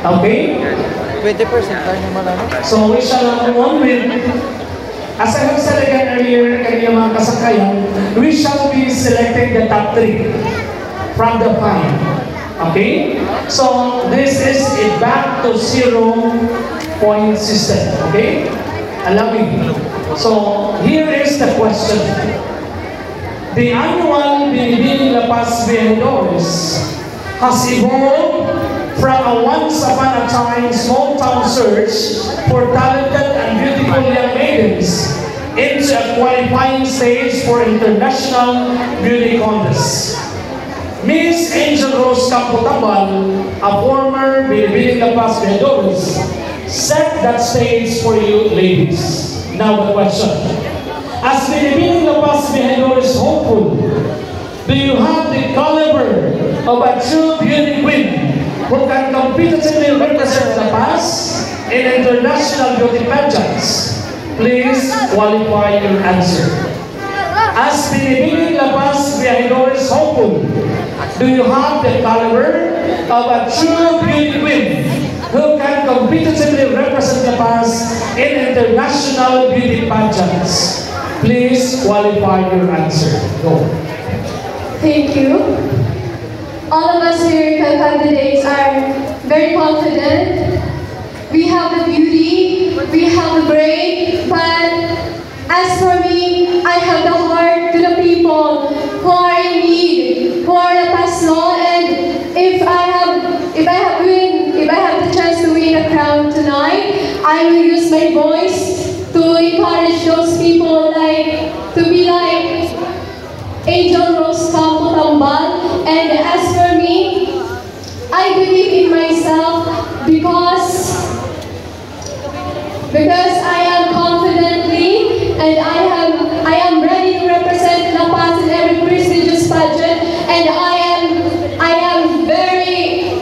Okay? 20% tayo naman ano? So we shall move on with, as I have said again earlier, kanina mga kasakayan, we shall be selecting the top 3 from the 5. Okay? So this is a back to 0 point system. Okay? Allow me. So here is the question. The annual Binibining La Paz Viejadores has evolved from a once upon a time small town search for talented and beautiful young maidens into a qualifying stage for international beauty contest. Miss Angel Rose Campotabal, a former Binibining La Paz Viejadores, set that stage for you ladies. Now the question. As Binibining La Paz Viejadores hopeful, do you have the caliber of a true beauty queen who can competitively represent La Paz in international beauty pageants? Please qualify your answer. As Binibining La Paz Viejadores hopeful, do you have the caliber of a true beauty queen who can competitively represent La Paz in international beauty pageants? Please qualify your answer. Go. Thank you. All of us here candidates are very confident. We have the beauty, we have the brain, but as for me, I have the heart to the people who are in need, who are La Paz known, and if I have the chance to win a crown tonight, I will use my voice to encourage those people to be like Angel Rose Campotabal. And as for me, I believe in myself because I am confidently and I am ready to represent La Paz in every prestigious pageant, and I am very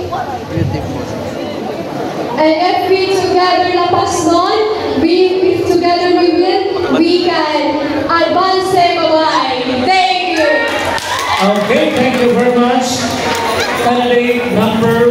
and if we together La Paz known, if together we can advance. Bye-bye. Thank you. Okay, thank you very much. Candidate number